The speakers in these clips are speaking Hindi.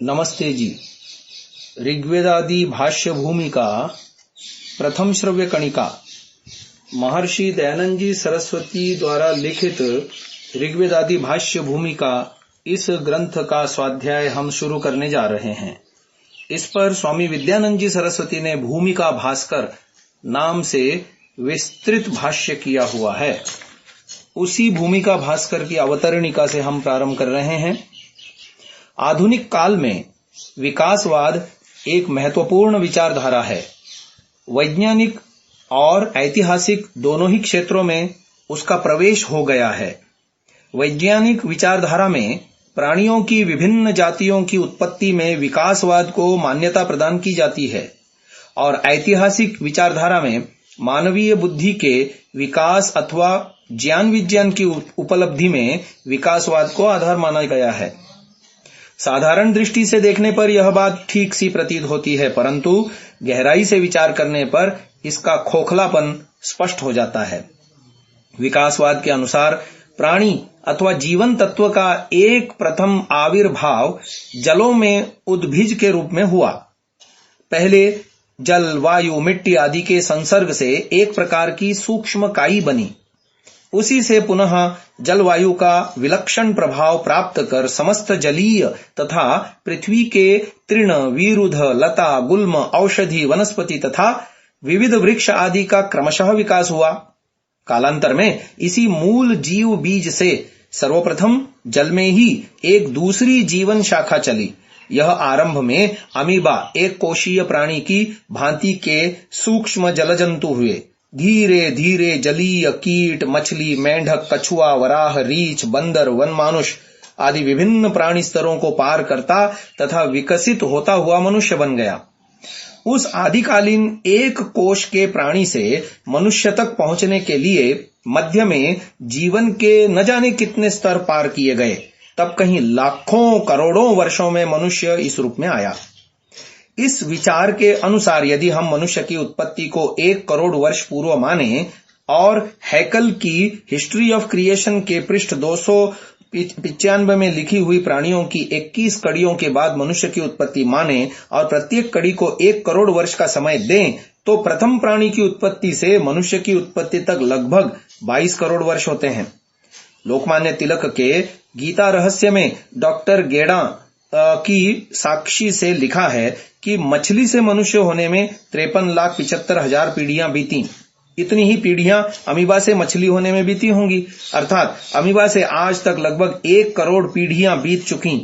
नमस्ते जी। ऋग्वेदादि भाष्य भूमिका प्रथम श्रव्य कणिका महर्षि दयानंद जी सरस्वती द्वारा लिखित ऋग्वेदादि भाष्य भूमिका, इस ग्रंथ का स्वाध्याय हम शुरू करने जा रहे हैं। इस पर स्वामी विद्यानंद जी सरस्वती ने भूमिका भास्कर नाम से विस्तृत भाष्य किया हुआ है। उसी भूमिका भास्कर की अवतरणिका से हम प्रारंभ कर रहे हैं। आधुनिक काल में विकासवाद एक महत्वपूर्ण विचारधारा है। वैज्ञानिक और ऐतिहासिक दोनों ही क्षेत्रों में उसका प्रवेश हो गया है। वैज्ञानिक विचारधारा में प्राणियों की विभिन्न जातियों की उत्पत्ति में विकासवाद को मान्यता प्रदान की जाती है और ऐतिहासिक विचारधारा में मानवीय बुद्धि के विकास अथवा ज्ञान विज्ञान की उपलब्धि में विकासवाद को आधार माना गया है। साधारण दृष्टि से देखने पर यह बात ठीक सी प्रतीत होती है, परंतु गहराई से विचार करने पर इसका खोखलापन स्पष्ट हो जाता है। विकासवाद के अनुसार प्राणी अथवा जीवन तत्व का एक प्रथम आविर्भाव जलों में उद्भिज के रूप में हुआ। पहले जल, वायु, मिट्टी आदि के संसर्ग से एक प्रकार की सूक्ष्म काई बनी। उसी से पुनः जलवायु का विलक्षण प्रभाव प्राप्त कर समस्त जलीय तथा पृथ्वी के तृण, वीरुध, लता, गुल्म, औषधि, वनस्पति तथा विविध वृक्ष आदि का क्रमशः विकास हुआ। कालांतर में इसी मूल जीव बीज से सर्वप्रथम जल में ही एक दूसरी जीवन शाखा चली। यह आरंभ में अमीबा, एक कोशीय प्राणी की भांति के सूक्ष्म जलजंतु हुए। धीरे धीरे जलीय कीट, मछली, मेंढक, कछुआ, वराह, रीछ, बंदर, वनमानुष आदि विभिन्न प्राणी स्तरों को पार करता तथा विकसित होता हुआ मनुष्य बन गया। उस आदिकालीन एक कोश के प्राणी से मनुष्य तक पहुंचने के लिए मध्य में जीवन के न जाने कितने स्तर पार किए गए। तब कहीं लाखों करोड़ों वर्षों में मनुष्य इस रूप में आया। इस विचार के अनुसार यदि हम मनुष्य की उत्पत्ति को 1 करोड़ वर्ष पूर्व माने और हैकल की हिस्ट्री ऑफ क्रिएशन के पृष्ठ 295 में लिखी हुई प्राणियों की 21 कड़ियों के बाद मनुष्य की उत्पत्ति माने और प्रत्येक कड़ी को 1 करोड़ वर्ष का समय दें, तो प्रथम प्राणी की उत्पत्ति से मनुष्य की उत्पत्ति तक लगभग 22 करोड़ वर्ष होते हैं। लोकमान्य तिलक के गीता रहस्य में डॉक्टर गेड़ा की साक्षी से लिखा है कि मछली से मनुष्य होने में 53,75,000 पीढ़ियां बीती। इतनी ही पीढ़ियां अमीबा से मछली होने में बीती होंगी। अर्थात अमीबा से आज तक लगभग 1 करोड़ पीढ़ियां बीत चुकी।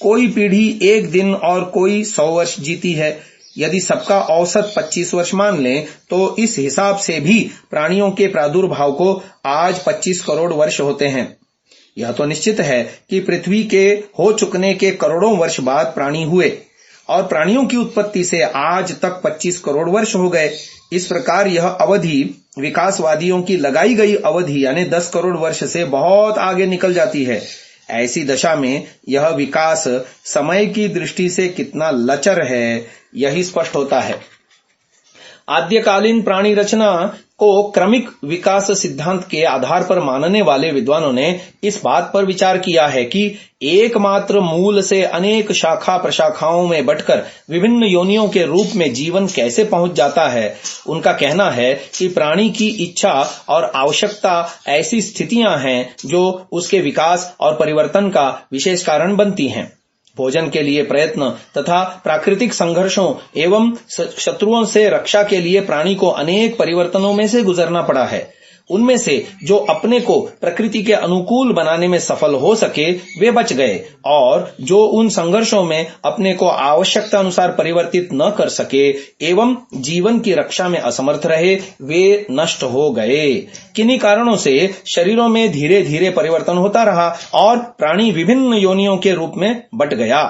कोई पीढ़ी 1 दिन और कोई 100 वर्ष जीती है। यदि सबका औसत 25 वर्ष मान लें तो इस हिसाब से भी प्राणियों के प्रादुर्भाव को आज 25 करोड़ वर्ष होते हैं। यह तो निश्चित है कि पृथ्वी के हो चुकने के करोड़ों वर्ष बाद प्राणी हुए और प्राणियों की उत्पत्ति से आज तक 25 करोड़ वर्ष हो गए। इस प्रकार यह अवधि विकासवादियों की लगाई गई अवधि यानी 10 करोड़ वर्ष से बहुत आगे निकल जाती है। ऐसी दशा में यह विकास समय की दृष्टि से कितना लचर है, यही स्पष्ट होता है। आद्यकालीन प्राणी रचना को क्रमिक विकास सिद्धांत के आधार पर मानने वाले विद्वानों ने इस बात पर विचार किया है कि एकमात्र मूल से अनेक शाखा प्रशाखाओं में बंटकर विभिन्न योनियों के रूप में जीवन कैसे पहुंच जाता है। उनका कहना है कि प्राणी की इच्छा और आवश्यकता ऐसी स्थितियां हैं जो उसके विकास और परिवर्तन का विशेष कारण बनती हैं। भोजन के लिए प्रयत्न तथा प्राकृतिक संघर्षों एवं शत्रुओं से रक्षा के लिए प्राणी को अनेक परिवर्तनों में से गुजरना पड़ा है। उनमें से जो अपने को प्रकृति के अनुकूल बनाने में सफल हो सके वे बच गए और जो उन संघर्षों में अपने को आवश्यकता अनुसार परिवर्तित न कर सके एवं जीवन की रक्षा में असमर्थ रहे वे नष्ट हो गए। किन्हीं कारणों से शरीरों में धीरे धीरे परिवर्तन होता रहा और प्राणी विभिन्न योनियों के रूप में बंट गया।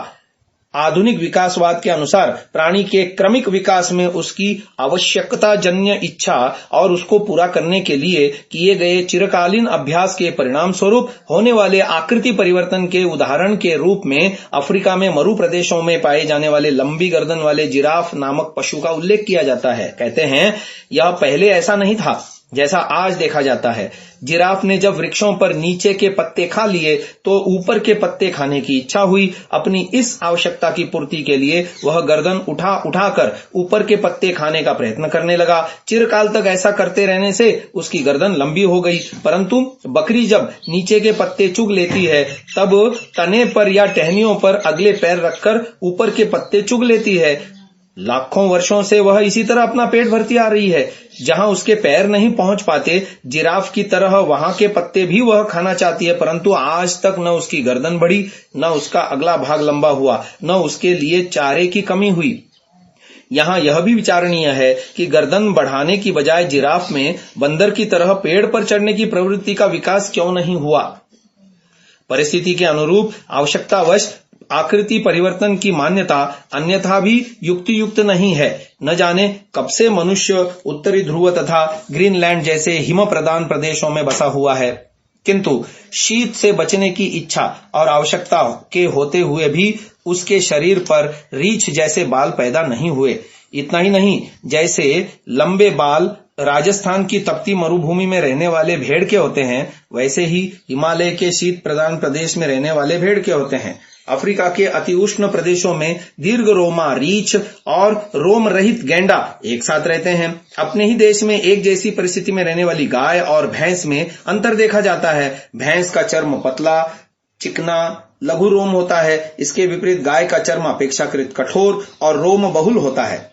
आधुनिक विकासवाद के अनुसार प्राणी के क्रमिक विकास में उसकी आवश्यकता जन्य इच्छा और उसको पूरा करने के लिए किए गए चिरकालीन अभ्यास के परिणाम स्वरूप होने वाले आकृति परिवर्तन के उदाहरण के रूप में अफ्रीका में मरु प्रदेशों में पाए जाने वाले लंबी गर्दन वाले जिराफ नामक पशु का उल्लेख किया जाता है। कहते हैं यह पहले ऐसा नहीं था। जैसा आज देखा जाता है। जिराफ ने जब वृक्षों पर नीचे के पत्ते खा लिए तो ऊपर के पत्ते खाने की इच्छा हुई। अपनी इस आवश्यकता की पूर्ति के लिए वह गर्दन उठा उठाकर ऊपर के पत्ते खाने का प्रयत्न करने लगा। चिरकाल तक ऐसा करते रहने से उसकी गर्दन लंबी हो गई। परंतु बकरी जब नीचे के पत्ते चुग लेती है तब तने पर या टहनियों पर अगले पैर रखकर ऊपर के पत्ते चुग लेती है। लाखों वर्षों से वह इसी तरह अपना पेट भरती आ रही है। जहां उसके पैर नहीं पहुंच पाते, जिराफ की तरह वहां के पत्ते भी वह खाना चाहती है, परंतु आज तक न उसकी गर्दन बढ़ी, न उसका अगला भाग लंबा हुआ, न उसके लिए चारे की कमी हुई। यहाँ यह भी विचारणीय है कि गर्दन बढ़ाने की बजाय जिराफ में बंदर की तरह पेड़ पर चढ़ने की प्रवृत्ति का विकास क्यों नहीं हुआ। परिस्थिति के अनुरूप आवश्यकतावश आकृति परिवर्तन की मान्यता अन्यथा भी युक्ति युक्त नहीं है। न जाने कब से मनुष्य उत्तरी ध्रुव तथा ग्रीनलैंड जैसे हिम प्रधान प्रदेशों में बसा हुआ है, किंतु शीत से बचने की इच्छा और आवश्यकता के होते हुए भी उसके शरीर पर रीछ जैसे बाल पैदा नहीं हुए। इतना ही नहीं, जैसे लंबे बाल राजस्थान की तपती मरुभूमि में रहने वाले भेड़ के होते हैं, वैसे ही हिमालय के शीत प्रधान प्रदेश में रहने वाले भेड़ के होते हैं। अफ्रीका के अति उष्ण प्रदेशों में दीर्घ रोमा रीछ और रोम रहित गैंडा एक साथ रहते हैं। अपने ही देश में एक जैसी परिस्थिति में रहने वाली गाय और भैंस में अंतर देखा जाता है। भैंस का चर्म पतला, चिकना, लघु रोम होता है। इसके विपरीत गाय का चर्म अपेक्षाकृत कठोर और रोम बहुल होता है।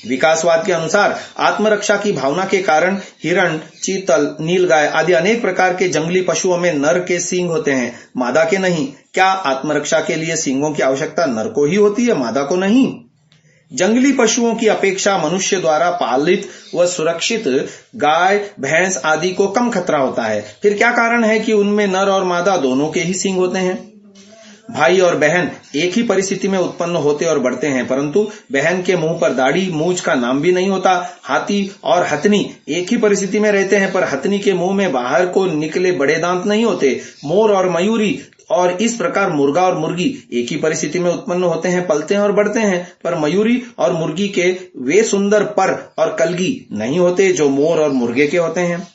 विकासवाद के अनुसार आत्मरक्षा की भावना के कारण हिरण, चीतल, नीलगाय आदि अनेक प्रकार के जंगली पशुओं में नर के सींग होते हैं, मादा के नहीं। क्या आत्मरक्षा के लिए सींगों की आवश्यकता नर को ही होती है, मादा को नहीं? जंगली पशुओं की अपेक्षा मनुष्य द्वारा पालित व सुरक्षित गाय, भैंस आदि को कम खतरा होता है। फिर क्या कारण है कि उनमें नर और मादा दोनों के ही सींग होते हैं? भाई और बहन एक ही परिस्थिति में उत्पन्न होते और बढ़ते हैं, परंतु बहन के मुंह पर दाढ़ी मूछ का नाम भी नहीं होता। हाथी और हथनी एक ही परिस्थिति में रहते हैं, पर हथनी के मुंह में बाहर को निकले बड़े दांत नहीं होते। मोर और मयूरी और इस प्रकार मुर्गा और मुर्गी एक ही परिस्थिति में उत्पन्न होते हैं, पलते हैं और बढ़ते हैं, पर मयूरी और मुर्गी के वे सुंदर पर और कलगी नहीं होते जो मोर और मुर्गे के होते हैं।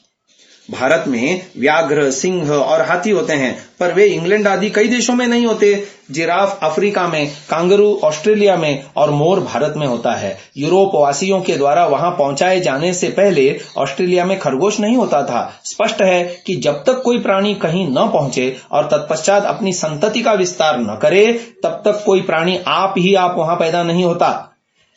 भारत में व्याघ्र, सिंह और हाथी होते हैं, पर वे इंग्लैंड आदि कई देशों में नहीं होते। जिराफ अफ्रीका में, कांगारू ऑस्ट्रेलिया में और मोर भारत में होता है। यूरोप वासियों के द्वारा वहां पहुंचाए जाने से पहले ऑस्ट्रेलिया में खरगोश नहीं होता था। स्पष्ट है कि जब तक कोई प्राणी कहीं न पहुंचे और तत्पश्चात अपनी संतति का विस्तार न करे, तब तक कोई प्राणी आप ही आप वहां पैदा नहीं होता।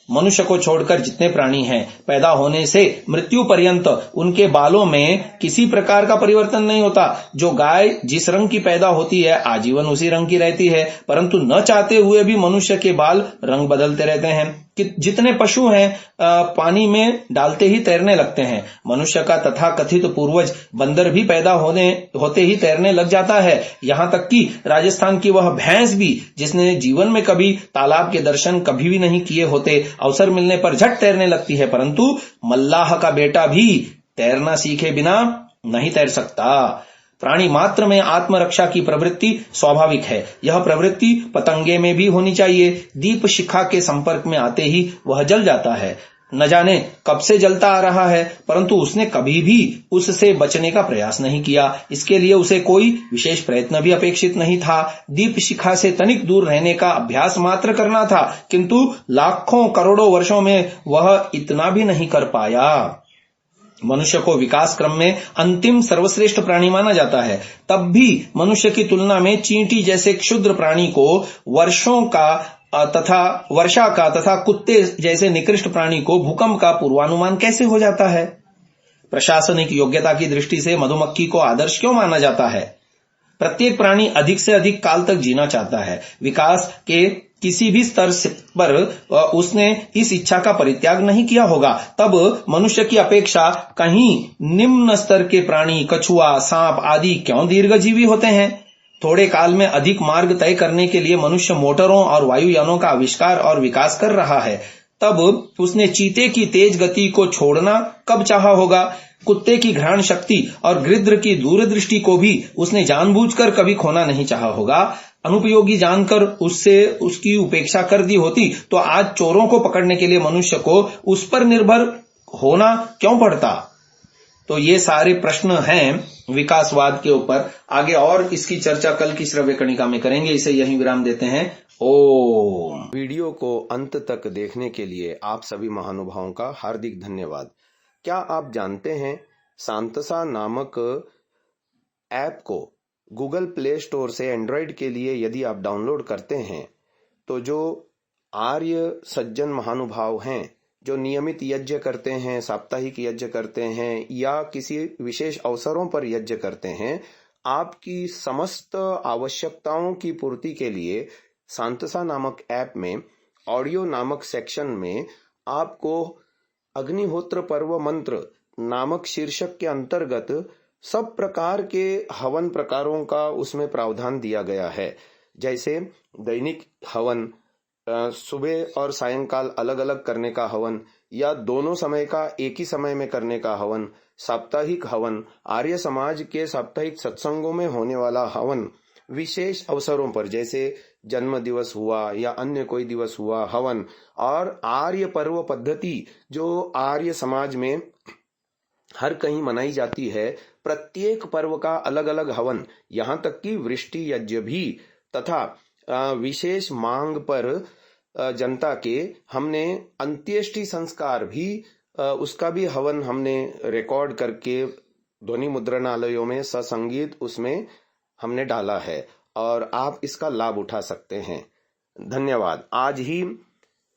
मनुष्य को छोड़कर जितने प्राणी हैं, पैदा होने से मृत्यु पर्यंत उनके बालों में किसी प्रकार का परिवर्तन नहीं होता। जो गाय जिस रंग की पैदा होती है, आजीवन उसी रंग की रहती है, परंतु न चाहते हुए भी मनुष्य के बाल रंग बदलते रहते हैं। जितने पशु हैं पानी में डालते ही तैरने लगते हैं। मनुष्य का तथाकथित पूर्वज बंदर भी पैदा होते ही तैरने लग जाता है। यहाँ तक कि राजस्थान की वह भैंस भी, जिसने जीवन में कभी तालाब के दर्शन कभी भी नहीं किए होते, अवसर मिलने पर झट तैरने लगती है। परंतु मल्लाह का बेटा भी तैरना सीखे बिना नहीं तैर सकता। प्राणी मात्र में आत्मरक्षा की प्रवृत्ति स्वाभाविक है। यह प्रवृत्ति पतंगे में भी होनी चाहिए। दीप शिखा के संपर्क में आते ही वह जल जाता है। न जाने कब से जलता आ रहा है, परंतु उसने कभी भी उससे बचने का प्रयास नहीं किया। इसके लिए उसे कोई विशेष प्रयत्न भी अपेक्षित नहीं था। दीप शिखा से तनिक दूर रहने का अभ्यास मात्र करना था, किंतु लाखों करोड़ों वर्षों में वह इतना भी नहीं कर पाया। मनुष्य को विकास क्रम में अंतिम सर्वश्रेष्ठ प्राणी माना जाता है। तब भी मनुष्य की तुलना में चींटी जैसे क्षुद्र प्राणी को वर्षा का तथा कुत्ते जैसे निकृष्ट प्राणी को भूकंप का पूर्वानुमान कैसे हो जाता है? प्रशासनिक योग्यता की दृष्टि से मधुमक्खी को आदर्श क्यों माना जाता है? प्रत्येक प्राणी अधिक से अधिक काल तक जीना चाहता है। विकास के किसी भी स्तर पर उसने इस इच्छा का परित्याग नहीं किया होगा। तब मनुष्य की अपेक्षा कहीं निम्न स्तर के प्राणी, कछुआ, सांप आदि क्यों दीर्घजीवी होते हैं? थोड़े काल में अधिक मार्ग तय करने के लिए मनुष्य मोटरों और वायुयानों का आविष्कार और विकास कर रहा है। तब उसने चीते की तेज गति को छोड़ना कब चाहा होगा? कुत्ते की घ्राण शक्ति और गृध्र की दूरदृष्टि को भी उसने जानबूझकर कभी खोना नहीं चाहा होगा। अनुपयोगी जानकर उसकी उपेक्षा कर दी होती तो आज चोरों को पकड़ने के लिए मनुष्य को उस पर निर्भर होना क्यों पड़ता? तो ये सारे प्रश्न हैं विकासवाद के ऊपर। आगे और इसकी चर्चा कल की श्रव्य कणिका में करेंगे। इसे यहीं विराम देते हैं। ओम। वीडियो को अंत तक देखने के लिए आप सभी महानुभावों का हार्दिक धन्यवाद। क्या आप जानते हैं सांतसा नामक ऐप को गूगल प्ले स्टोर से एंड्रॉयड के लिए यदि आप डाउनलोड करते हैं तो जो आर्य सज्जन महानुभाव हैं जो नियमित यज्ञ करते हैं, साप्ताहिक यज्ञ करते हैं या किसी विशेष अवसरों पर यज्ञ करते हैं, आपकी समस्त आवश्यकताओं की पूर्ति के लिए सांतसा नामक ऐप में ऑडियो नामक सेक्शन में आपको अग्निहोत्र पर्व मंत्र नामक शीर्षक के अंतर्गत सब प्रकार के हवन प्रकारों का उसमें प्रावधान दिया गया है। जैसे दैनिक हवन, सुबह और सायंकाल अलग अलग करने का हवन या दोनों समय का एक ही समय में करने का हवन, साप्ताहिक हवन, आर्य समाज के साप्ताहिक सत्संगों में होने वाला हवन, विशेष अवसरों पर जैसे जन्म दिवस हुआ या अन्य कोई दिवस हुआ हवन, और आर्य पर्व पद्धति जो आर्य समाज में हर कहीं मनाई जाती है, प्रत्येक पर्व का अलग अलग हवन, यहाँ तक कि वृष्टि यज्ञ भी, तथा विशेष मांग पर जनता के हमने अंत्येष्टि संस्कार भी, उसका भी हवन हमने रिकॉर्ड करके ध्वनि मुद्रणालयों में ससंगीत उसमें हमने डाला है और आप इसका लाभ उठा सकते हैं। धन्यवाद। आज ही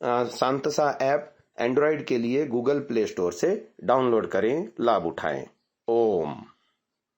सांतसा ऐप एंड्रॉयड के लिए गूगल प्ले स्टोर से डाउनलोड करें, लाभ उठाएं। ओम।